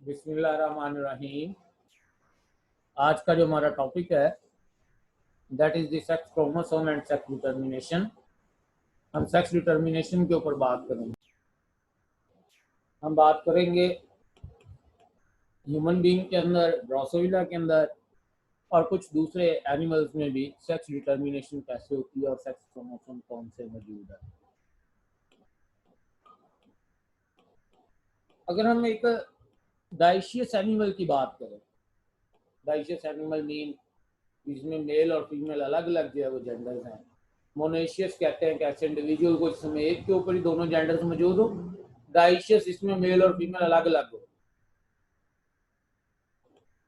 बिस्मिल्लाहिर्रहमानिर्रहीम। आज का जो हमारा टॉपिक है that is the sex chromosome and sex determination. हम सेक्स डिटर्मिनेशन के ऊपर बात करेंगे। हम बात करेंगे ह्यूमन बीइंग के अंदर, ड्रोसोफिला के अंदर और कुछ दूसरे एनिमल्स में भी सेक्स डिटर्मिनेशन कैसे होती है और सेक्स क्रोमोसोम कौन से मौजूद है। अगर हम एक डाइशियस एनिमल की बात करें, डाइशियस एनिमल मीन इसमें मेल और फीमेल अलग अलग जो है वो जेंडर्स हैं। मोनेशियस कहते हैं कि ऐसे इंडिविजुअल को जिसमें एक के ऊपर ही दोनों जेंडर्स मौजूद हो। डाइशियस इसमें मेल और फीमेल अलग अलग हो।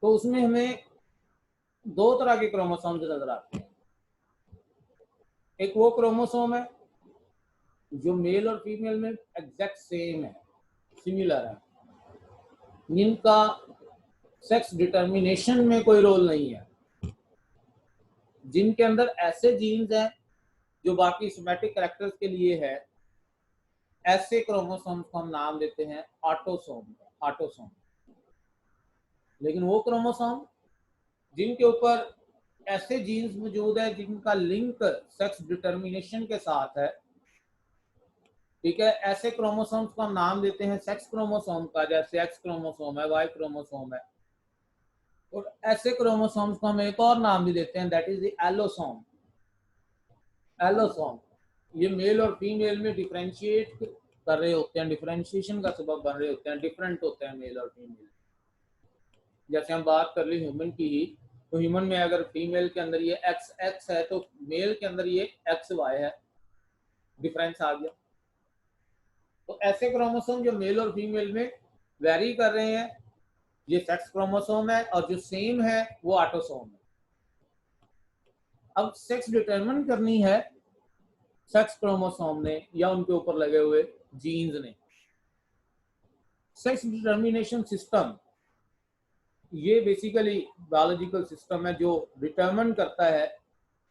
तो उसमें हमें दो तरह के क्रोमोसोम्स नजर आते हैं। एक वो क्रोमोसोम है जो मेल और फीमेल में एग्जैक्ट सेम है, सिमिलर है, जिनका सेक्स डिटर्मिनेशन में कोई रोल नहीं है, जिनके अंदर ऐसे जीन्स हैं जो बाकी सोमैटिक कैरेक्टर्स के लिए है। ऐसे क्रोमोसोम्स को हम नाम देते हैं ऑटोसोम। लेकिन वो क्रोमोसोम जिनके ऊपर ऐसे जीन्स मौजूद है जिनका लिंक सेक्स डिटर्मिनेशन के साथ है, ठीक है, ऐसे क्रोमोसोम्स को हम नाम देते हैं सेक्स क्रोमोसोम का, जैसे एक्स क्रोमोसोम है, वाई क्रोमोसोम है। और ऐसे क्रोमोसोम्स को हम एक और नाम भी देते हैं, दैट इज द एलोसोम। ये मेल और फीमेल में डिफरेंशिएट कर रहे होते हैं, डिफरेंशिएशन का सबब बन रहे होते हैं, डिफरेंट होते हैं मेल और फीमेल। जैसे हम बात कर ली ह्यूमन की ही, तो ह्यूमन में अगर फीमेल के अंदर ये एक्स एक्स है तो मेल के अंदर ये एक्स वाई है, डिफरेंस आ गया। तो ऐसे क्रोमोसोम जो मेल और फीमेल में वेरी कर रहे हैं, ये सेक्स क्रोमोसोम है, और जो सेम है वो ऑटोसोम है। अब सेक्स डिटरमिन करनी है सेक्स क्रोमोसोम ने या उनके ऊपर लगे हुए जीन्स ने। सेक्स डिटर्मिनेशन सिस्टम ये बेसिकली बायोलॉजिकल सिस्टम है जो डिटरमिन करता है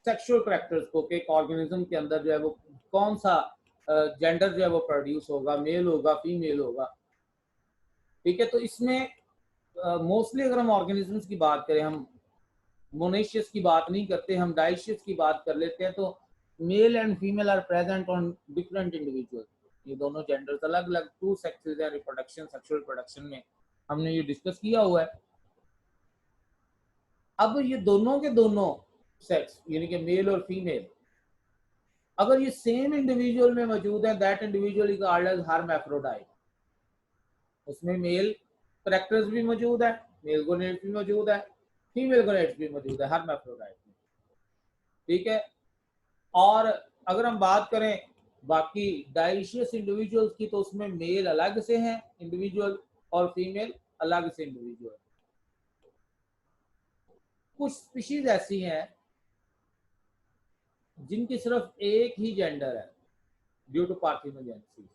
सेक्सुअल कैरेक्टर्स को कि एक ऑर्गेनिज्म के अंदर जो है वो कौन सा जेंडर जो है वो प्रोड्यूस होगा, मेल होगा, फीमेल होगा। ठीक है, तो इसमें मोस्टली अगर हम ऑर्गेनिजम्स की बात करें, हम मोनेशियस की बात नहीं करते, हम डाइशियस की बात कर लेते हैं, तो male and female are present on different individual. ये दोनों जेंडर्स अलग अलग टू सेक्सेस है रिप्रोडक्शन, सेक्सुअल प्रोडक्शन में हमने ये डिस्कस किया हुआ है। अब ये दोनों के दोनों सेक्स यानी कि मेल और फीमेल अगर ये सेम इंडिविजुअल में मौजूद है, that individual is called as hermaphrodite. उसमें मेल कैरेक्टर्स भी मौजूद है, मेल गोनेट्स भी मौजूद है, फीमेल गोनेट्स भी मौजूद है हर्माफ्रोडाइट में। ठीक है, और अगर हम बात करें बाकी डाइशियस इंडिविजुअल्स की, तो उसमें मेल अलग से हैं इंडिविजुअल और फीमेल अलग से इंडिविजुअल। कुछ स्पीशीज ऐसी हैं जिनकी सिर्फ एक ही जेंडर है ड्यू टू पार्थिनोजेनेसिस।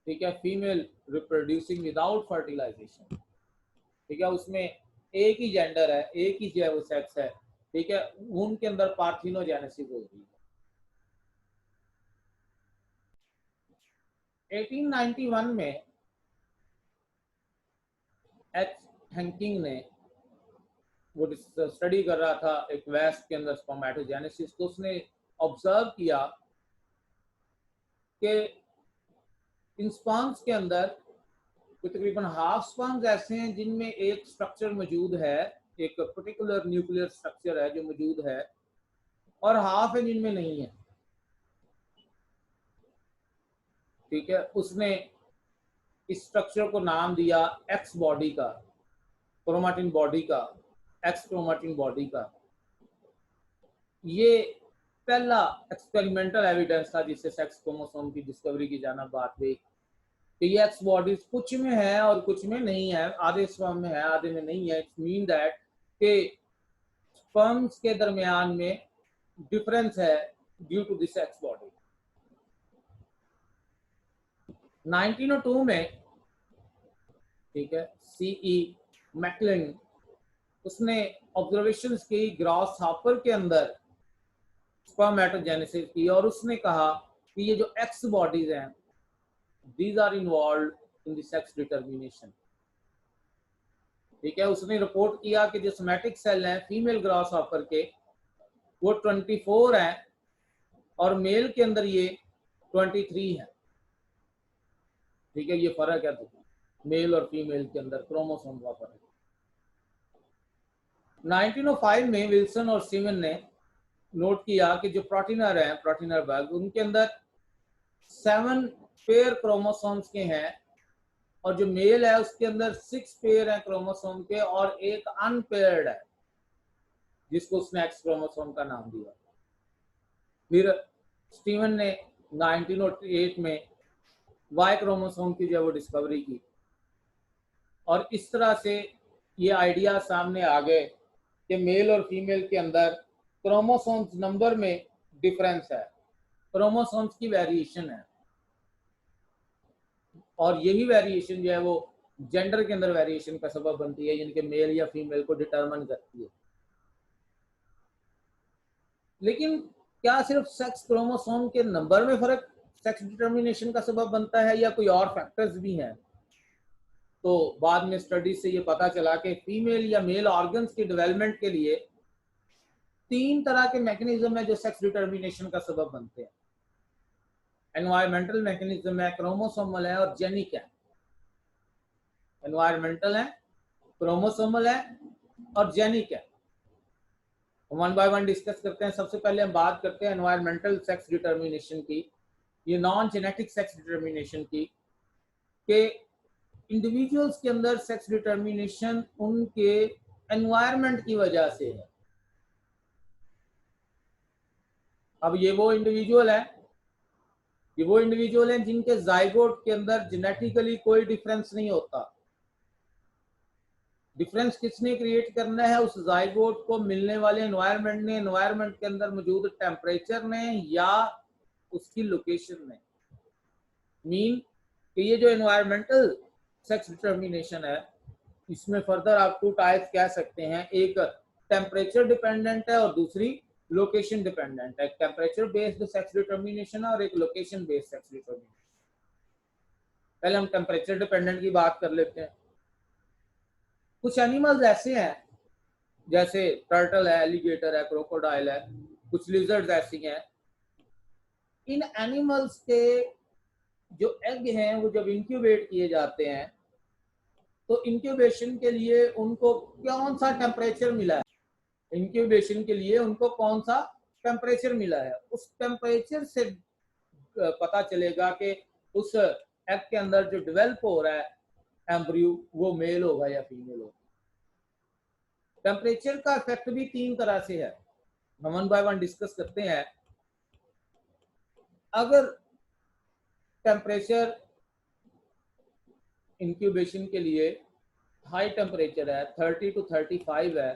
ठीक है, फीमेल रिप्रोड्यूसिंग विदाउट फर्टिलाइजेशन। ठीक है, उसमें एक ही जेंडर है, एक ही जो है वो सेक्स है। ठीक है, उनके अंदर पार्थिनोजेनेसिस होगी। 1891 में एच हैंकिंग ने वो स्टडी कर रहा था एक वेस्ट के अंदर स्पर्मेटोजेनेसिस, तो उसने ऑब्जर्व किया कि इन स्पर्म्स के अंदर तकरीबन हाफ स्पर्म्स ऐसे हैं जिनमें एक स्ट्रक्चर मौजूद है, एक पर्टिकुलर न्यूक्लियर स्ट्रक्चर है जो मौजूद है, और हाफ है जिनमें नहीं है। ठीक है, उसने इस स्ट्रक्चर को नाम दिया एक्स बॉडी का, क्रोमाटिन बॉडी का, एक्स क्रोमाटिन बॉडी का। ये पहला एक्सपेरिमेंटल एविडेंस था जिससे सेक्स क्रोमोसोम की डिस्कवरी की जाना बात हुई कि ये एक्स बॉडीज कुछ में है और कुछ में नहीं है, आधे स्पर्म में है आधे में नहीं है। इट्स मीन दैट कि स्पर्म्स के दरमियान में डिफरेंस है due to this X body. 1902 में, ठीक है, सीई मैकलिन उसने ऑब्जर्वेशंस की ग्रास हॉपर के अंदर स्पर्मेटोजेनेसिस की, और उसने कहा कि ये जो एक्स बॉडीज हैं, these are involved in the sex determination. ठीक है, उसने रिपोर्ट किया कि जो सोमैटिक सेल हैं फीमेल ग्रास हॉपर के वो 24 हैं और मेल के अंदर ये 23 है। ठीक है, ये फर्क है, तो मेल और फीमेल के अंदर क्रोमोसोम का फर्क। 1905 में विल्सन और स्टीवन ने नोट किया कि जो प्रोटीनर हैं, प्रोटीनर बग, उनके अंदर 7 पेयर क्रोमोसोम्स के हैं और जो मेल है उसके अंदर 6 पेयर है क्रोमोसोम के और एक अनपेयर्ड है जिसको उसने एक्स क्रोमोसोम का नाम दिया। फिर स्टीवन ने 1908 में वाई क्रोमोसोम की जो वो डिस्कवरी की और इस तरह से ये आइडिया सामने आ गए कि मेल और फीमेल के अंदर क्रोमोसोम्स नंबर में डिफरेंस है, क्रोमोसोम्स की वेरिएशन है और यही वेरिएशन जो है वो जेंडर के अंदर वेरिएशन का सबब बनती है, यानी कि मेल या फीमेल को डिटरमाइन करती है। लेकिन क्या सिर्फ सेक्स क्रोमोसोम के नंबर में फर्क सेक्स डिटर्मिनेशन का सबब बनता है या कोई और फैक्टर्स भी हैं? तो बाद में स्टडीज से ये पता चला कि फीमेल या मेल ऑर्गन्स की डेवलपमेंट के लिए 3 तरह के मैकेनिज्म है जो सेक्स डिटर्मिनेशन का सबब बनते हैं। एनवायरमेंटल मैकेनिज्म है, क्रोमोसोमल है और जेनिक है। एनवायरमेंटल है, क्रोमोसोमल है और जेनिक है। वन बाय वन डिस्कस करते हैं। सबसे पहले हम बात करते हैं एनवायरमेंटल सेक्स डिटर्मिनेशन की, ये नॉन जेनेटिक सेक्स डिटर्मिनेशन की, कि इंडिविजुअल्स के अंदर सेक्स डिटर्मिनेशन उनके एनवायरनमेंट की वजह से है। अब ये वो इंडिविजुअल हैं जिनके जाइगोट के अंदर जेनेटिकली कोई डिफरेंस नहीं होता। डिफरेंस किसने क्रिएट करना है? उस जाइगोट को मिलने वाले एनवायरनमेंट ने, एनवायरनमेंट के अंदर मौजूद टेम्परेचर ने या उसकी लोकेशन ने। मीन कि ये जो एनवायरमेंटल सेक्स डिटर्मिनेशन है इसमें फर्दर आप 2 टाइप्स कह सकते हैं, एक टेम्परेचर डिपेंडेंट है और दूसरी लोकेशन डिपेंडेंट है। टेम्परेचर बेस्ड सेक्स डिटर्मिनेशन है और एक लोकेशन बेस्ड सेक्स डिटर्मिनेशन। पहले हम टेम्परेचर डिपेंडेंट की बात कर लेते हैं। कुछ एनिमल्स ऐसे हैं जैसे टर्टल है, एलिगेटर है, क्रोकोडाइल है, कुछ लिजर्ड्स ऐसी हैं। इन एनिमल्स के जो एग हैं वो जब इंक्यूबेट किए जाते हैं तो इंक्यूबेशन के लिए उनको कौन सा टेम्परेचर मिला है? इंक्यूबेशन के लिए उनको कौन सा टेम्परेचर मिला है? उस टेम्परेचर से पता चलेगा कि उस एग के अंदर जो डेवलप हो रहा है एम्ब्रियो वो मेल होगा या फीमेल होगा। टेम्परेचर का इफेक्ट भी 3 तरह से है, हम वन बाय वन डिस्कस करते हैं। अगर टेम्परेचर इंक्यूबेशन के लिए हाई टेम्परेचर है, 30 to 35 है,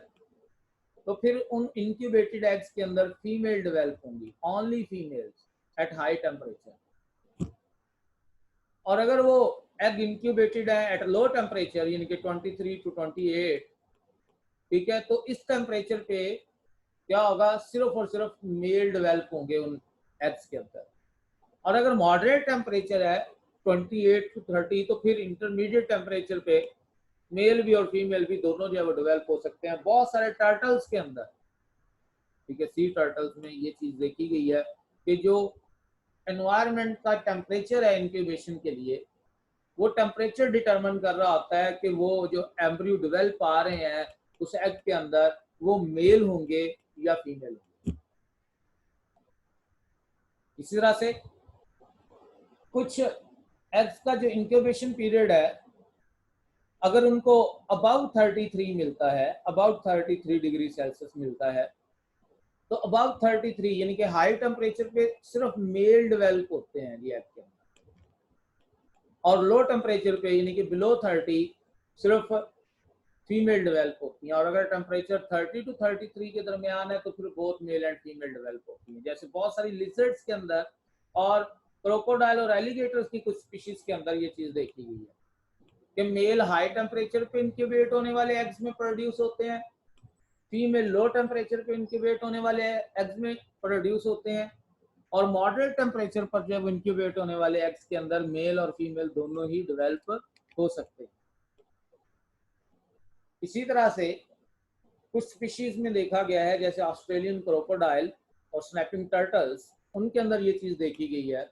तो फिर उन इंक्यूबेटेड एग्स के अंदर फीमेल डेवलप होंगी, only females at high temperature. और अगर वो एग इंक्यूबेटेड है एट लो टेम्परेचर यानी कि 23 to 28, ठीक है, तो इस टेम्परेचर पे क्या होगा? सिर्फ और सिर्फ मेल डेवलप होंगे उन एग्स के अंदर। और अगर मॉडरेट टेम्परेचर है 28 to 30, तो फिर इंटरमीडिएट टेम्परेचर पे मेल भी और फीमेल भी दोनों जो है वो डेवलप हो सकते हैं। बहुत सारे टर्टल्स के अंदर, ठीक है, सी टर्टल्स में ये चीज देखी गई है कि जो एनवायरनमेंट का टेम्परेचर है इंक्यूबेशन के लिए, वो टेम्परेचर डिटरमाइन कर रहा होता है कि वो जो एम्ब्रियो डेवलप आ रहे हैं उस एग के अंदर वो मेल होंगे या फीमेल होंगे। इसी तरह से कुछ एग्स का जो इंक्यूबेशन पीरियड है, अगर उनको अबाउट 33 मिलता है, अबाउट 33 डिग्री सेल्सियस मिलता है, तो अबाउट 33 यानी कि हाई टेम्परेचर पे सिर्फ मेल डेवलप होते हैं ये एग के अंदर, और लो टेम्परेचर पे यानी कि बिलो 30 सिर्फ फीमेल डेवलप होती हैं। और अगर टेम्परेचर 30 to 33 के दरमियान है तो फिर both male and female develop होती हैं। जैसे बहुत सारी लिजर्ड्स के अंदर और क्रोकोडाइल और एलिगेटर्स की कुछ स्पीशीज के अंदर ये चीज देखी गई है कि मेल हाई टेम्परेचर पे इंक्यूबेट होने वाले एग्स में प्रोड्यूस होते हैं, फीमेल लो टेम्परेचर पे इंक्यूबेट होने वाले एग्स में प्रोड्यूस होते हैं, और मॉडरेट टेम्परेचर पर जब इंक्यूबेट होने वाले एग्स के अंदर मेल और फीमेल दोनों ही डेवलप हो सकते हैं। इसी तरह से कुछ स्पीशीज में देखा गया है, जैसे ऑस्ट्रेलियन क्रोकोडाइल और स्नैपिंग टर्टल्स, उनके अंदर ये चीज देखी गई है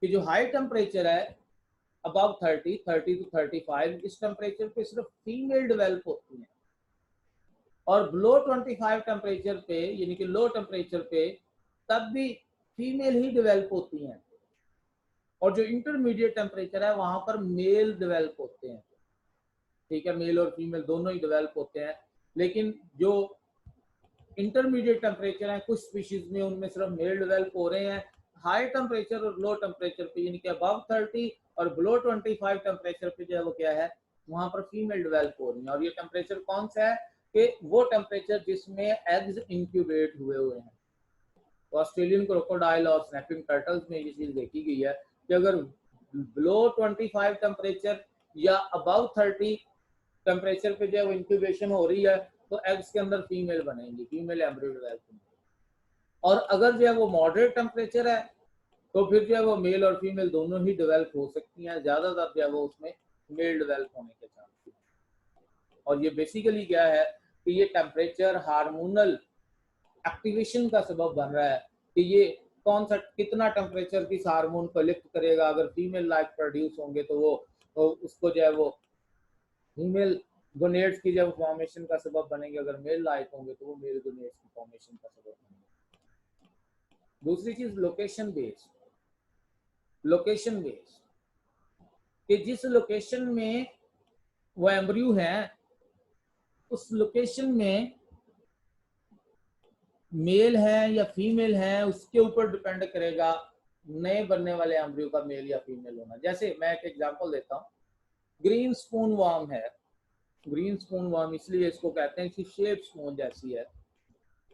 कि जो हाई टेम्परेचर है अबव 30 टू 35, इस टेम्परेचर पे सिर्फ फीमेल डेवलप होती हैं, और बिलो 25 टेम्परेचर पे, यानी कि लो टेम्परेचर पे, तब भी फीमेल ही डेवलप होती हैं, और जो इंटरमीडिएट टेम्परेचर है वहां पर मेल डेवलप होते हैं। ठीक है, मेल और फीमेल दोनों ही डेवलप होते हैं, लेकिन जो इंटरमीडिएट टेम्परेचर है कुछ स्पीशीज में, उनमें सिर्फ मेल डेवलप हो रहे हैं। हाई टेम्परेचर और लो टेम्परेचर पे, यानी कि अबव 30 और बिलो 25 टेम्परेचर पे जो है वो क्या है, वहां पर फीमेल डेवलप हो रही है। और ये टेम्परेचर कौन सा है, कि वो टेम्परेचर जिसमें एग्स इंक्यूबेट हुए हुए हैं। तो ऑस्ट्रेलियन क्रोकोडाइल और स्नैपिंग टर्टल्स में ये चीज देखी गई है कि अगर बिलो 25 टेम्परेचर या अबव 30 टेम्परेचर पे जो है वो इंक्यूबेशन हो रही है, तो एग्स के अंदर फीमेल बनेंगी, फीमेल एम्ब्रियो डेवलप होंगी। और अगर जो है वो मॉडरेट टेम्परेचर है, तो फिर जो है वो मेल और फीमेल दोनों ही डेवलप हो सकती हैं, ज्यादातर जो है वो उसमें मेल डेवलप होने के चांस। और ये बेसिकली क्या है कि ये टेम्परेचर हार्मोनल एक्टिवेशन का सबब बन रहा है कि ये कौन सा कितना टेम्परेचर किस हार्मोन को लिफ्ट करेगा। अगर फीमेल लाइक प्रोड्यूस होंगे तो वो तो उसको जो है वो फीमेल गोनेड्स की जब फॉर्मेशन का सबब बनेंगे, अगर मेल लाइक होंगे तो वो मेल गोनेड्स की फॉर्मेशन का सबब बनेंगे। दूसरी चीज लोकेशन बेस्ड, लोकेशन बेस्ड, कि जिस लोकेशन में वो एम्ब्रियो है उस लोकेशन में मेल है या फीमेल है, उसके ऊपर डिपेंड करेगा नए बनने वाले एम्ब्रियो का मेल या फीमेल होना। जैसे मैं एक एग्जांपल देता हूँ, ग्रीन स्पून वर्म है। ग्रीन स्पून वर्म इसलिए इसको कहते हैं कि शेप स्पून जैसी है,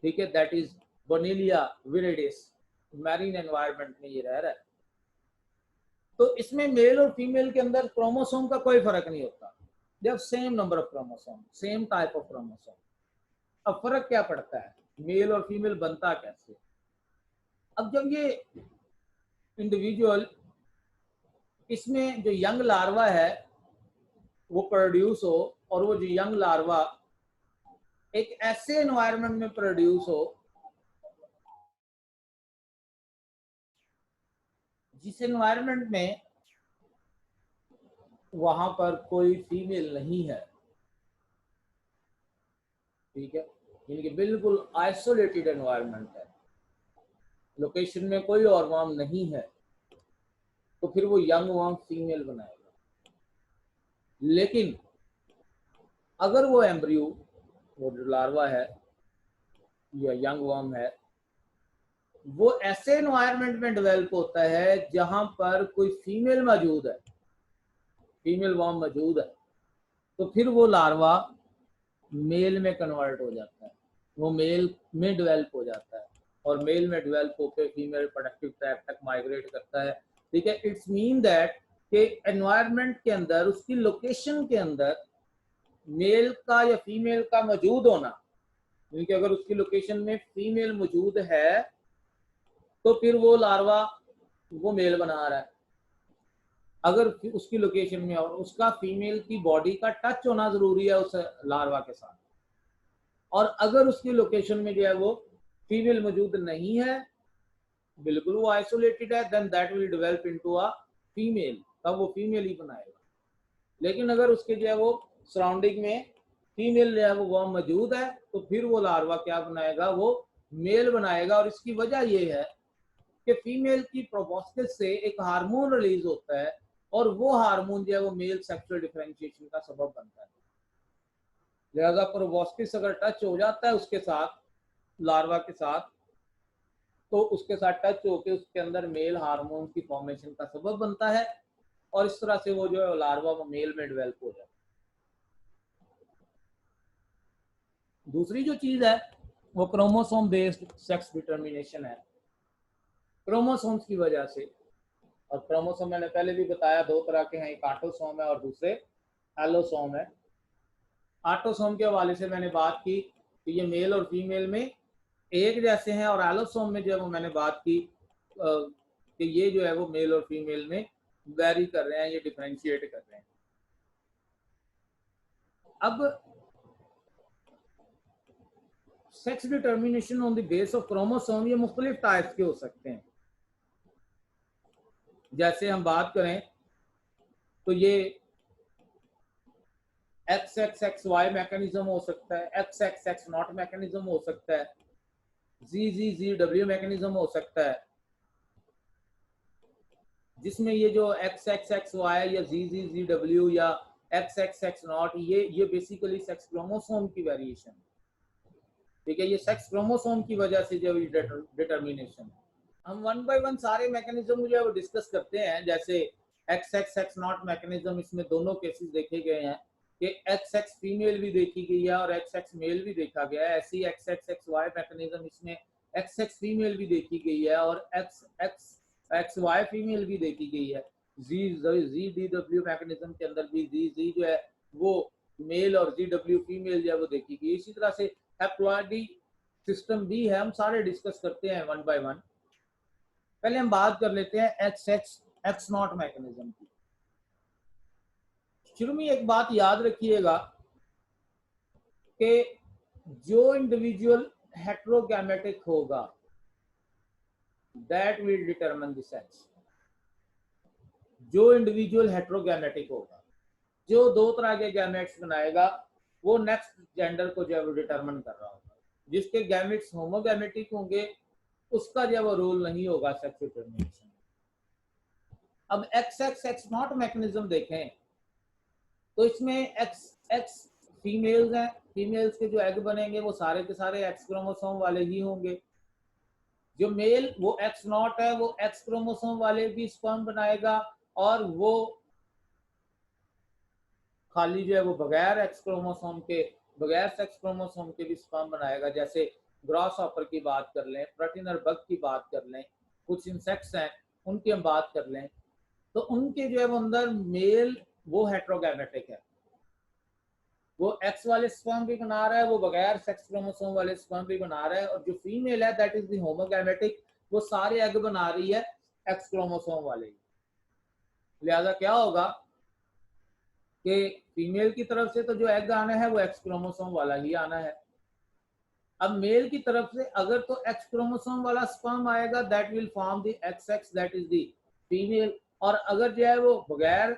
ठीक है, दैट इज बोनेलिया विरिडिस, मैरीन एनवायरनमेंट में ये रह रहा है। तो इसमें मेल और फीमेल के अंदर क्रोमोसोम का कोई फर्क नहीं होता, they have same number of chromosome, same type of chromosome. अब फर्क क्या पड़ता है, मेल और फीमेल बनता कैसे। अब जब ये इंडिविजुअल, इसमें जो यंग लार्वा है वो प्रोड्यूस हो, और वो जो यंग लार्वा एक ऐसे एनवायरनमेंट में प्रोड्यूस हो जिस एनवायरनमेंट में वहां पर कोई फीमेल नहीं है, ठीक है, यानी कि बिल्कुल आइसोलेटेड एनवायरनमेंट है, लोकेशन में कोई और वर्म नहीं है, तो फिर वो यंग वर्म फीमेल बनाएगा। लेकिन अगर वो एम्ब्रियो, वो जो लार्वा है या यंग वर्म है, वो ऐसे एनवायरनमेंट में डेवलप होता है जहां पर कोई फीमेल मौजूद है, फीमेल वर्म मौजूद है, तो फिर वो लार्वा मेल में कन्वर्ट हो जाता है, वो मेल में डेवलप हो जाता है, और मेल में डेवलप होकर फीमेल प्रोडक्टिव ट्रैक्ट तक माइग्रेट करता है। ठीक है, इट्स मीन दैट कि एनवायरनमेंट के अंदर, उसकी लोकेशन के अंदर मेल का या फीमेल का मौजूद होना, क्योंकि अगर उसकी लोकेशन में फीमेल मौजूद है तो फिर वो लार्वा वो मेल बना रहा है। अगर उसकी लोकेशन में और उसका फीमेल की बॉडी का टच होना जरूरी है उस लार्वा के साथ, और अगर उसकी लोकेशन में जो है वो फीमेल मौजूद नहीं है, बिल्कुल वो आइसोलेटेड है, then that will develop into a female, तब वो फीमेल ही बनाएगा। लेकिन अगर उसके जो है वो सराउंडिंग में फीमेल जो है वो वर्म मौजूद है, तो फिर वो लार्वा क्या बनाएगा, वो मेल बनाएगा। और इसकी वजह ये है कि फीमेल की प्रोबॉस्किस से एक हार्मोन रिलीज होता है, और वो हार्मोन जो है वो मेल सेक्सुअल डिफरेंशिएशन का सबब बनता है। लिहाजा प्रोबॉस्किस अगर टच हो जाता है उसके साथ, लार्वा के साथ, तो उसके साथ टच होकर उसके अंदर मेल हार्मोन की फॉर्मेशन का सबब बनता है, और इस तरह से वो जो है लार्वा वो मेल में डेवलप हो जाता है। दूसरी जो चीज है वो क्रोमोसोम बेस्ड सेक्स डिटर्मिनेशन है, क्रोमोसोम्स की वजह से। और क्रोमोसोम मैंने पहले भी बताया दो तरह के हैं, एक ऑटोसोम है और दूसरे एलोसोम है। ऑटोसोम के हवाले से मैंने बात की कि ये मेल और फीमेल में एक जैसे हैं, और एलोसोम में जो है वो मैंने बात की कि ये जो है वो मेल और फीमेल में वेरी कर रहे हैं, ये डिफरेंशिएट कर रहे हैं। अब sex determination on the base of chromosome ये मुख्तलिफ टाइप्स के हो सकते हैं। जैसे हम बात करें तो ये XXXY मैकेनिज्म हो सकता है, XXX0 मैकेनिज्म हो सकता है, ZZZW मैकेनिज्म हो सकता है, जिसमें ये जो XXXY या ZZZW या XXX0 ये बेसिकली सेक्स क्रोमोसोम की वेरिएशन, ठीक है, ये सेक्स क्रोमोसोम की वजह से जो डिटर्मिनेशन। हम वन बाय वन सारे मैकेनिज्म जो है वो डिस्कस करते हैं। जैसे XXX0 मैकेनिज्म, इसमें दोनों केसेस देखे गए हैं कि XX फीमेल भी देखी गई है और XX मेल भी देखा गया है। ऐसी XXXY मैकेनिज्म, इसमें XX फीमेल भी देखी गई है और XXXY फीमेल भी देखी गई है। ZZW मैकेनिज्म के अंदर भी ZZ जो है वो मेल और ZW फीमेल जो है वो देखी गई। इसी तरह से हैप्लॉइडी सिस्टम भी है, हम सारे डिस्कस करते हैं वन बाय वन। पहले हम बात कर लेते हैं XXX0 मैकेनिज्म की। शुरू में एक बात याद रखिएगा कि जो इंडिविजुअल हेटेरोगैमेटिक होगा that will determine the sex. जो इंडिविजुअल हेटेरोगैमेटिक होगा, जो दो तरह के गैमेट्स बनाएगा, वो नेक्स्ट जेंडर को जो है वो डिटरमिन कर रहा होगा। जिसके गैमेट्स होमोगैमेटिक होंगे उसका जो वो रोल नहीं होगा सेक्स डिटरमिनेशन। अब XXX0 मैकेनिज्म देखें तो इसमें XX फीमेल्स हैं, फीमेल्स के जो एग बनेंगे वो सारे के सारे X क्रोमोसोम वाले ही होंगे। जो मेल वो X0 है वो X क्रोमोसोम वाले भी स्पर्म बनाएगा और वो खाली जो है वो बगैर X क्रोमोसोम के, बगैर सेक्स क्रोमोसोम के भी स्पर्म बनाएगा। जैसे ग्रास हॉपर की बात कर लें, प्रोटीनर बग की बात कर लें, कुछ इंसेक्ट्स हैं उनकी हम बात कर लें, तो उनके जो है वो अंदर मेल वो हेटेरोगैमेटिक है, वो X वाले स्पर्म भी बना रहा है, वो बगैर सेक्स क्रोमोसोम वाले स्पर्म भी बना रहा है। और जो फीमेल है दैट इज द होमोगैमेटिक, वो सारे एग बना रही है X क्रोमोसोम वाले। लिहाजा क्या होगा कि फीमेल की तरफ से तो जो एग आना है वो X क्रोमोसोम वाला ही आना है। अब मेल की तरफ से अगर तो X क्रोमोसोम वाला स्पर्म आएगा that will form the XX that is the female, और अगर जो है वो बगैर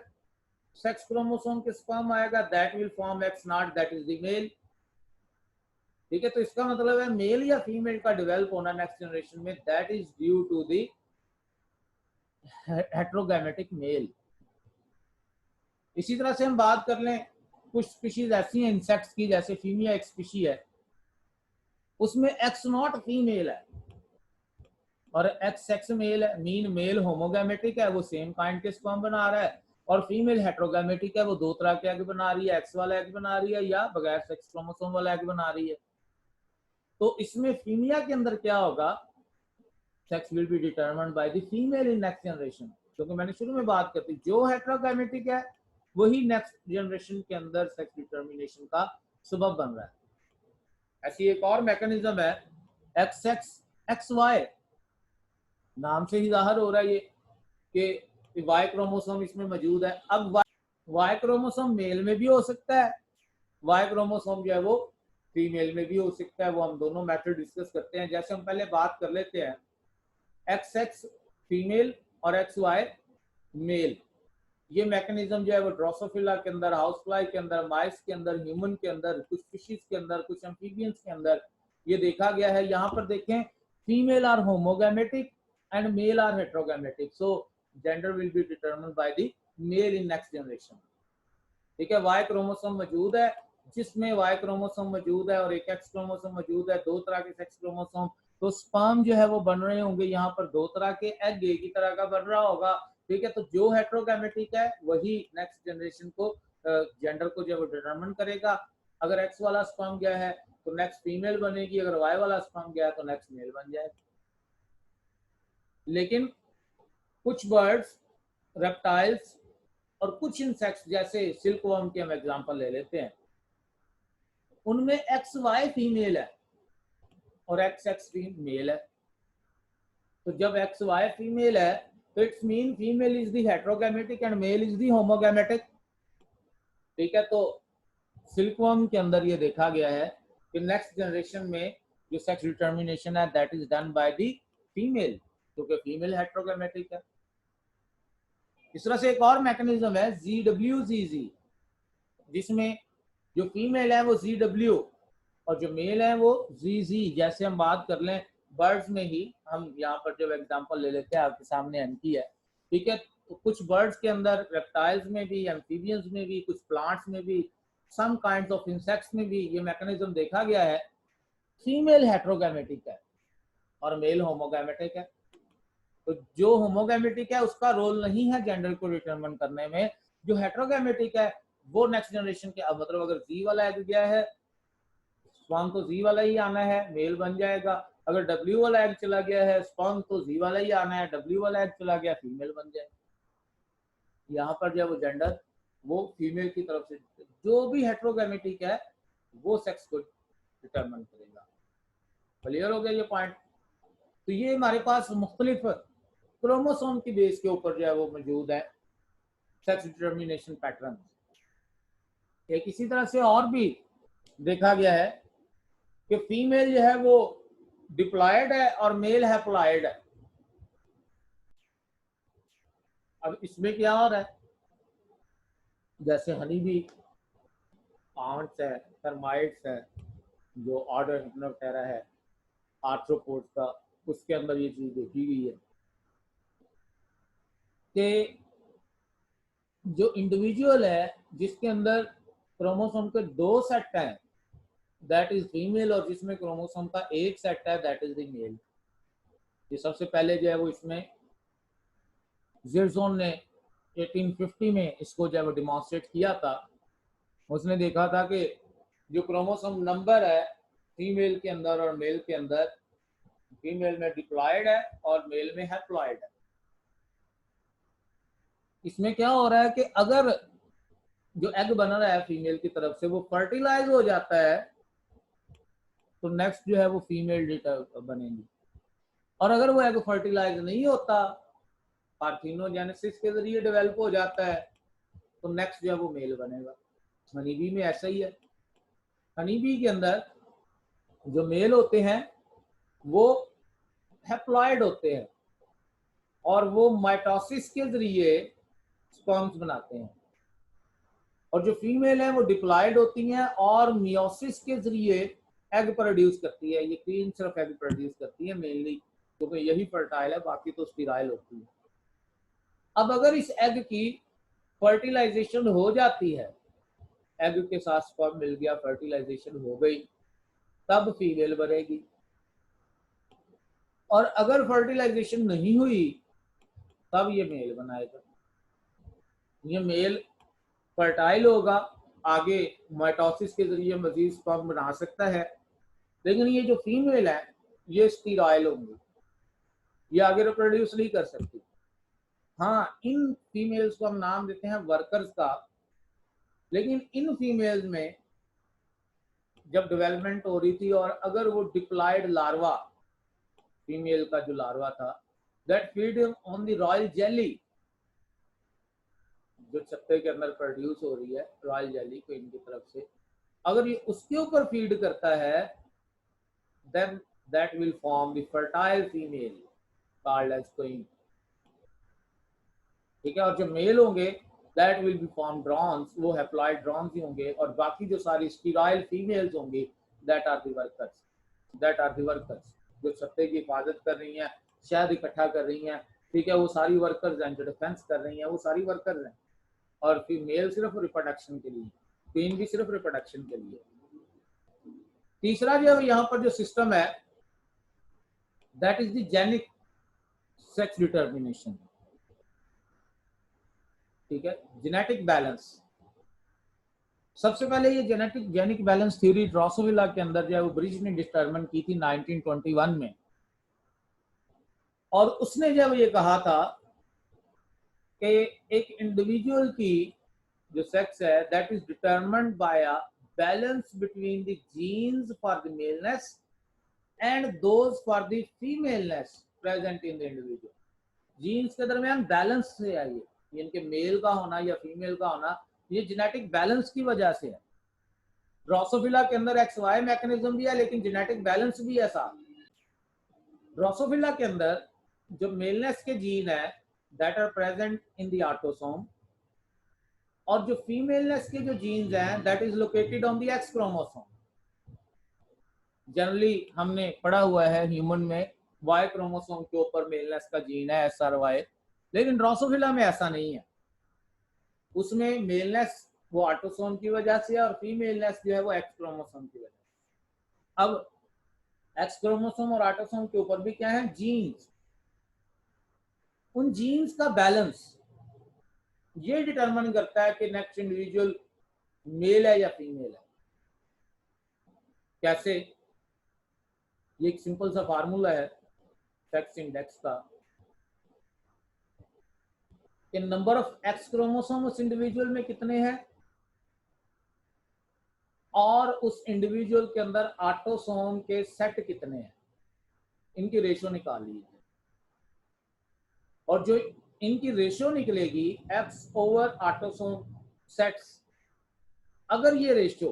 सेक्स क्रोमोसोम के स्पर्म आएगा that will form X0 that is the male. ठीक है, तो इसका मतलब है मेल या फीमेल का डेवलप होना नेक्स्ट जनरेशन में that is due to the heterogametic male. इसी तरह से हम बात कर लें कुछ स्पीशीज ऐसी हैं इंसेक्ट्स की, जैसे फीमिया एक स्पीशी है, उसमें X0 फीमेल है और XX मेल है। मीन मेल होमोगैमेटिक है, वो सेम काइंड के स्पर्म बना रहा है, और फीमेल हेटेरोगैमेटिक है, वो दो तरह के एग बना रही है, X वाला एग बना रही है या बगैर सेक्स क्रोमोसोम वाला एग बना रही है। तो इसमें फीमिया के अंदर क्या होगा, sex will be determined by the female in next generation. क्योंकि मैंने शुरू में बात करती, जो हेटेरोगैमेटिक है वही नेक्स्ट जनरेशन के अंदर सेक्स डिटर्मिनेशन का सबब बन रहा है। ऐसी एक और मैकेनिज्म है XXXY, नाम से ही जाहिर हो रहा है ये कि Y क्रोमोसोम इसमें मौजूद है। अब Y क्रोमोसोम मेल में भी हो सकता है, Y क्रोमोसोम जो है वो फीमेल में भी हो सकता है। वो हम दोनों मेथड डिस्कस करते हैं। जैसे हम पहले बात कर लेते हैं XX फीमेल और XY मेल, ये मैकेनिज्म जो है वो ड्रोसोफिला के अंदर, हाउस फ्लाई के अंदर, माइस के अंदर, ह्यूमन के अंदर, कुछ फिशेस के अंदर, कुछ एम्फीबियंस के अंदर ये देखा गया है। यहाँ पर देखें female are homogametic and male are heterogametic, so gender will be determined by the male in next generation. ठीक है, Y क्रोमोसोम मौजूद है, जिसमें Y क्रोमोसोम मौजूद है और एक X क्रोमोसोम मौजूद है, दो तरह के सेक्स क्रोमोसोम, तो स्पर्म जो है वो बन रहे होंगे यहाँ पर दो तरह के, एग एक ही तरह का बन रहा होगा। ठीक है, तो जो हेटेरोगैमेटिक है वही नेक्स्ट जनरेशन को जेंडर को जो डिटरमिन करेगा। अगर X वाला स्पर्म गया है तो नेक्स्ट फीमेल बनेगी, अगर Y वाला स्पर्म गया है तो नेक्स्ट मेल बन जाएगा। लेकिन कुछ बर्ड्स, रेप्टाइल्स और कुछ इंसेक्ट्स जैसे सिल्कवर्म की हम एग्जांपल ले लेते हैं, उनमें XY फीमेल है और XX मेल है। तो जब XY फीमेल है तो it's mean female is the heterogametic and male is the homogametic. ठीक है, तो सिल्कवर्म के अंदर ये देखा गया है कि नेक्स्ट जनरेशन में जो सेक्स डिटर्मिनेशन है that is done by the female, क्योंकि फीमेल हेट्रोगैमेटिक है। इस तरह से एक और मैकेनिज्म है ZWZZ, जिसमें जो फीमेल है वो ZW और जो मेल है वो ZZ। जैसे हम बात कर लें बर्ड्स में ही, हम यहाँ पर जो एग्जांपल ले लेते हैं, आपके सामने एनकी है, ठीक है। तो कुछ बर्ड्स के अंदर, रेप्टाइल्स में भी, एम्फीबियंस में भी, कुछ प्लांट्स में भी, सम काइंड्स ऑफ इंसेक्ट्स में भी ये मैकेनिज्म देखा गया है। फीमेल हेट्रोगैमेटिक है और मेल होमोगैमेटिक है। तो जो होमोगैमेटिक है उसका रोल नहीं है जेंडर को डिटरमिन करने में। जो हेट्रोगैमेटिक है वो नेक्स्ट जनरेशन के, अब मतलब अगर जी वाला एग गया है, स्पर्म तो जी वाला ही आना है, मेल बन जाएगा। अगर डब्ल्यू वाला एग चला गया है, स्पर्म तो जी वाला ही आना है, डब्ल्यू वाला एग चला गया, फीमेल बन जाएगा। यहाँ पर जो वो जेंडर वो फीमेल की तरफ से, जो भी हेट्रोगैमेटिक है वो सेक्स को डिटरमिन करेगा। क्लियर हो गया ये पॉइंट? तो ये हमारे पास मुख्तलिफ क्रोमोसोम की बेस के ऊपर जो है वो मौजूद है सेक्स डिटर्मिनेशन पैटर्न। एक इसी तरह से और भी देखा गया है कि फीमेल जो है वो डिप्लॉयड है और मेल हैप्लॉयड है। अब इसमें क्या हो रहा है, जैसे हनी बी, आंट्स है, टर्माइट्स है, जो ऑर्डर हिप्नोप्टेरा है आर्थ्रोपोड्स का, उसके अंदर ये चीज देखी गई है कि जो इंडिविजुअल है जिसके अंदर क्रोमोसोम के 2 सेट हैं दैट इज फीमेल, और जिसमें क्रोमोसोम का 1 सेट है दैट इज द मेल। ये सबसे पहले जो है वो इसमें जेरजोन ने 1850 में इसको जो है वो डिमॉन्स्ट्रेट किया था। उसने देखा था कि जो क्रोमोसोम नंबर है फीमेल के अंदर और मेल के अंदर, फीमेल में डिप्लॉयड है और मेल में हैप्लॉयड है। इसमें क्या हो रहा है कि अगर जो एग बन रहा है फीमेल की तरफ से वो फर्टिलाइज हो जाता है तो नेक्स्ट जो है वो फीमेल बनेगी, और अगर वो एग फर्टिलाइज नहीं होता, पार्थिनोजेनेसिस के जरिए डेवलप हो जाता है, तो नेक्स्ट जो है वो मेल बनेगा। हनी बी में ऐसा ही है। हनी बी के अंदर जो मेल होते हैं वो हैप्लॉयड होते हैं और वो माइटोसिस के जरिए स्पर्म्स बनाते हैं, और जो फीमेल है वो डिप्लॉयड होती हैं और मियोसिस के जरिए एग प्रोड्यूस करती है। ये क्वीन सिर्फ एग प्रोड्यूस करती है मेनली, क्योंकि यही फर्टाइल है, बाकी तो स्टिराइल होती है। अब अगर इस एग की फर्टिलाइजेशन हो जाती है, एग के साथ स्पर्म मिल गया, फर्टिलाइजेशन हो गई, तब फीमेल बनेगी। और अगर फर्टिलाइजेशन नहीं हुई तब ये मेल बनाएगा। ये मेल फर्टाइल होगा, आगे माइटोसिस के जरिए मजीद स्पर्म बना सकता है, लेकिन ये जो फीमेल है ये स्टीराइल होंगी, ये आगे रिप्रोड्यूस नहीं कर सकती। हाँ, इन फीमेल्स को हम नाम देते हैं वर्कर्स का, लेकिन इन फीमेल्स में जब डेवलपमेंट हो रही थी और अगर वो डिप्लॉयड लार्वा, फीमेल का जो लार्वा था that feed on the royal jelly, जो छत्ते के अंदर प्रोड्यूस हो रही है रॉयल जेली को इनकी तरफ से, अगर ये उसके ऊपर फीड करता है then that will form the fertile female called as queen। ठीक है, और जो मेल होंगे that will be formed drones, वो हैप्लॉयड ड्रॉन्स ही होंगे, और बाकी जो सारी स्टीराइल फीमेल्स होंगी that are the workers, जो छत्ते की हिफाजत कर रही हैं, शहद इकट्ठा कर रही हैं, ठीक है, वो सारी वर्कर्स हैं। जो डिफेंस कर रही हैं वो सारी वर्कर्स हैं, और फिर मेल सिर्फ रिप्रोडक्शन के लिए, क्वीन भी सिर्फ रिप्रोडक्शन के लिए। तीसरा जो यहाँ पर जो सिस्टम है that is the genic sex determination. ठीक है, जेनेटिक बैलेंस। सबसे पहले ये जेनिक बैलेंस थ्योरी ड्रोसोविला के अंदर जो है वो ब्रिज ने डिटर्मिन की थी 1921 में, और उसने जब ये कहा था कि एक इंडिविजुअल की जो सेक्स है that is determined by a balance between the genes for the maleness and those for the femaleness present in the individual. Genes के दरमियान बैलेंस से है ये, इनके मेल का होना या फीमेल का होना ये जेनेटिक बैलेंस की वजह से है। ड्रोसोफिला के अंदर एक्स वाई मैकेनिज्म भी है, लेकिन जेनेटिक बैलेंस भी है साथ। ड्रोसोफिला के अंदर जो मेलनेस के जीन है that are present in the autosome, और जो फीमेलनेस के जो जीन्स हैं that is located on the X chromosome. Generally हमने पढ़ा हुआ है ह्यूमन में वाई क्रोमोसोम के ऊपर मेलनेस का जीन है SRY, लेकिन ड्रोसोफिला में ऐसा नहीं है। उसमें मेलनेस वो ऑटोसोम की वजह से और फीमेलनेस जो है वो एक्स क्रोमोसोम की वजह से। अब एक्स क्रोमोसोम और ऑटोसोम के ऊपर भी क्या है, जीन्स। उन जीन्स का बैलेंस ये डिटरमाइन करता है कि नेक्स्ट इंडिविजुअल मेल है या फीमेल है। कैसे? ये एक सिंपल सा फार्मूला है सेक्स इंडेक्स का कि नंबर ऑफ एक्स क्रोमोसोम उस इंडिविजुअल में कितने हैं और उस इंडिविजुअल के अंदर ऑटोसोम के सेट कितने हैं, इनकी रेशियो निकाल लीजिए। और जो इनकी रेशियो निकलेगी एक्स ओवर ऑटोसोम सेट्स, अगर ये रेशियो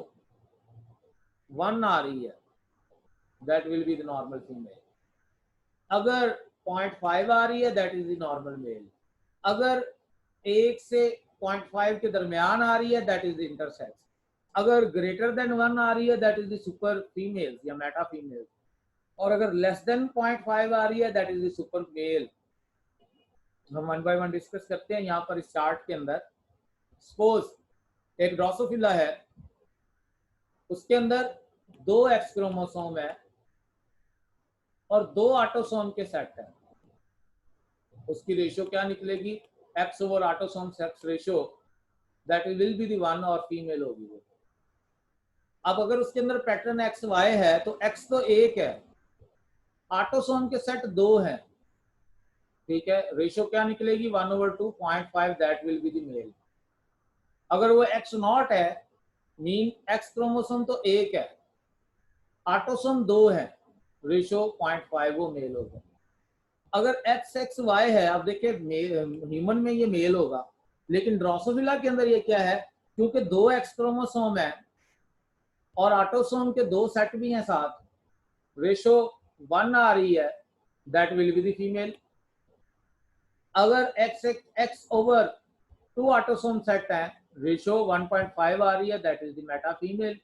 1 आ रही है that will be the normal female, अगर 0.5 आ रही है that is the normal male, अगर 1 से 0.5 के दरमियान आ रही है दैट इज द इंटरसेक्स, अगर ग्रेटर देन 1 आ रही है that is the super female या मेटा फीमेल, और अगर लेस देन 0.5 आ रही है that is the super male. हम 1 बाय 1 डिस्कस करते हैं यहाँ पर इस चार्ट के अंदर। सपोज एक ड्रोसोफिला है, उसके अंदर 2 एक्स क्रोमोसोम है और 2 ऑटोसोम के सेट है। उसकी रेशियो क्या निकलेगी, x over autosome sex ratio that will be दी 1 और फीमेल होगी वो। अब अगर उसके अंदर पैटर्न एक्स वाई है तो एक्स तो 1 है, ऑटोसोम के सेट 2 हैं, ठीक है, रेशियो क्या निकलेगी 1/2 0.5 that will be the male. अगर वो एक्स नॉट है मीन एक्स क्रोमोसोम तो 1 है, ऑटोसोम 2 है, रेशियो 0.5 वो मेल होगा। अगर एक्स एक्स वाई है, अब देखिए ह्यूमन में ये मेल होगा, लेकिन ड्रोसोफिला के अंदर ये क्या है, क्योंकि 2 एक्स क्रोमोसोम है और ऑटोसोम के 2 सेट भी हैं साथ, रेशियो 1 आ रही है that will be the female. अगर X X over 2 autosome set है, रेशियो 1.5 आ रही है that is the meta female.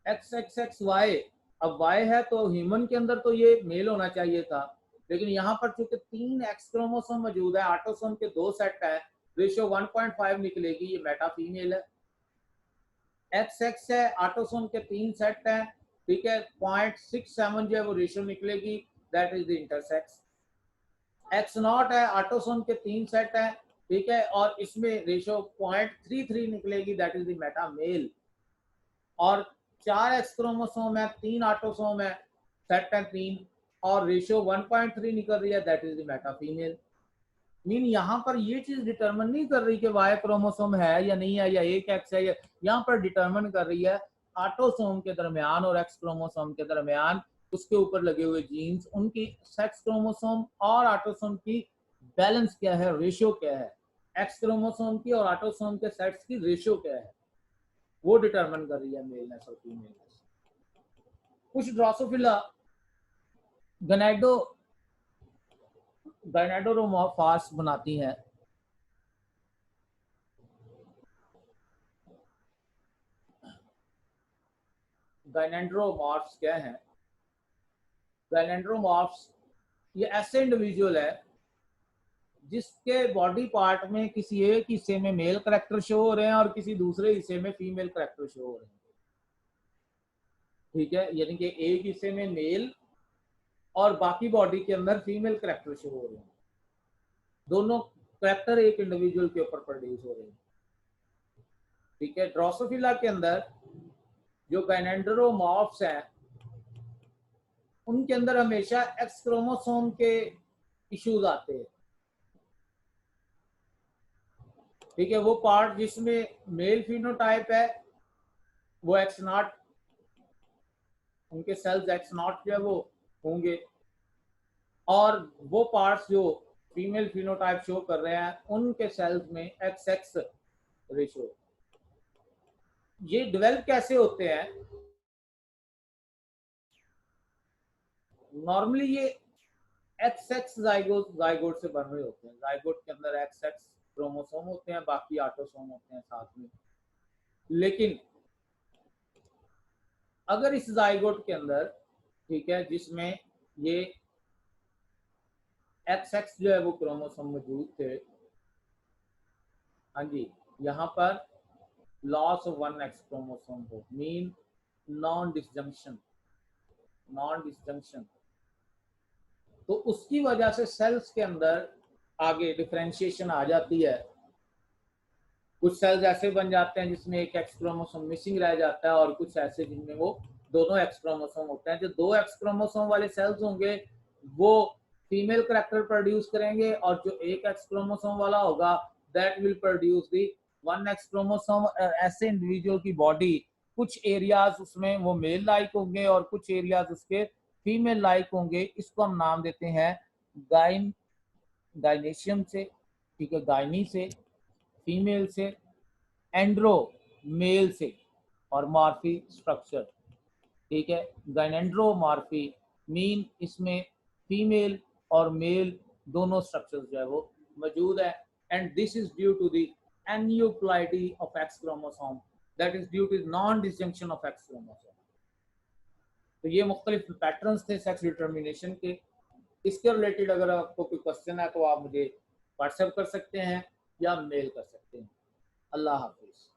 X X X Y, अब वाई है तो ह्यूमन के अंदर तो ये मेल होना चाहिए था, लेकिन यहाँ पर चूंकि 3 एक्स क्रोमोसोम मौजूद है, ऑटोसोम के 2 सेट है, रेशियो 1.5 निकलेगी, ये मेटा फीमेल है। एक्स एक्स है, ऑटोसोम के 3 सेट है, ठीक है, 0.67 जो है वो रेशियो निकलेगी, that is the intersex. X not है, ऑटोसोम के 3 सेट है, ठीक है, और इसमें रेशियो 0.33 निकलेगी, that is the meta male. और 4 एक्स क्रोमोसोम है, 3 ऑटोसोम है, सेट है 3, और रेशियो 1.3 निकल रही है, that is the meta female. Mean यहाँ पर ये चीज डिटरमिन नहीं कर रही कि वाई क्रोमोसोम है या नहीं है, या एक एक्स है, या यहाँ पर डिटरमिन कर रही है ऑटोसोम के दरमियान और एक्स क्रोमोसोम के दरमियान उसके ऊपर लगे हुए जीन्स, उनकी सेक्स क्रोमोसोम और ऑटोसोम की बैलेंस क्या है, रेशियो क्या है, एक्स क्रोमोसोम की और ऑटोसोम के सेट्स की रेशियो क्या है, वो डिटरमिन कर रही है मेलनेस और फीमेलनेस। कुछ ड्रोसोफिला गैनाडोरोमॉर्फास बनाती हैं। गैनेंड्रोमॉर्फ्स क्या है, गैनेंड्रोमॉर्फ्स ये ऐसे इंडिविजुअल है जिसके बॉडी पार्ट में किसी एक हिस्से में मेल करैक्टर शो हो रहे हैं और किसी दूसरे हिस्से में फीमेल करैक्टर शो हो रहे हैं, ठीक है, यानी कि एक हिस्से में मेल और बाकी बॉडी के अंदर फीमेल करैक्टर शो हो रहे हैं, दोनों करैक्टर एक इंडिविजुअल के ऊपर प्रोड्यूस हो रहे हैं, ठीक है। ड्रोसोफिला के अंदर जो गैनेंड्रोमॉर्फ्स हैं उनके अंदर हमेशा एक्स क्रोमोसोम के इश्यूज आते हैं, ठीक है, वो पार्ट जिसमें मेल फिनोटाइप है वो एक्स नॉट, उनके सेल्स एक्स नॉट जो है वो होंगे, और वो पार्ट्स जो फीमेल फिनोटाइप शो कर रहे हैं उनके सेल्स में एक्स एक्स रेशियो। ये डेवलप कैसे होते हैं? नॉर्मली ये एक्स एक्स जाइगोट से बन रहे होते हैं। जाइगोट के अंदर एक्स एक्स क्रोमोसोम होते हैं, बाकी ऑटोसोम होते हैं साथ में। लेकिन अगर इस जाइगोट के अंदर, ठीक है, जिसमें ये एक्स एक्स जो है वो क्रोमोसोम मौजूद थे, हाँ जी, यहाँ पर loss of one X chromosome हो, mean non disjunction, non disjunction, तो उसकी वजह से सेल्स के अंदर आगे डिफरेंशिएशन आ जाती है। कुछ सेल्स ऐसे बन जाते हैं जिसमें एक एक्स क्रोमोसोम मिसिंग रह जाता है, और कुछ ऐसे जिनमें वो दोनों एक्स क्रोमोसोम होते हैं। जो दो एक्स क्रोमोसोम वाले सेल्स होंगे वो फीमेल करैक्टर प्रोड्यूस करेंगे, और जो एक एक्स क्रोमोसोम वाला होगा that will produce the one X chromosome. ऐसे इंडिविजुअल की बॉडी कुछ एरियाज उसमें वो मेल लाइक होंगे और कुछ एरियाज उसके फीमेल लाइक होंगे। इसको हम नाम देते हैं गाइन, गाइनेशियम से, ठीक है, गाइनी से फीमेल से, एंड्रो मेल से, और मॉर्फी स्ट्रक्चर, ठीक है। गाइनेंड्रोमॉर्फी मीन इसमें फीमेल और मेल दोनों स्ट्रक्चर्स जो है वो मौजूद है। And this is due to the aneuploidy of X chromosome, that is due to non disjunction of X chromosome. तो ये मुख्तलिफ पैटर्न्स थे सेक्स डिटर्मिनेशन के। इसके रिलेटेड अगर आपको कोई क्वेश्चन है तो आप मुझे व्हाट्सएप कर सकते हैं या मेल कर सकते हैं। अल्लाह हाफिज।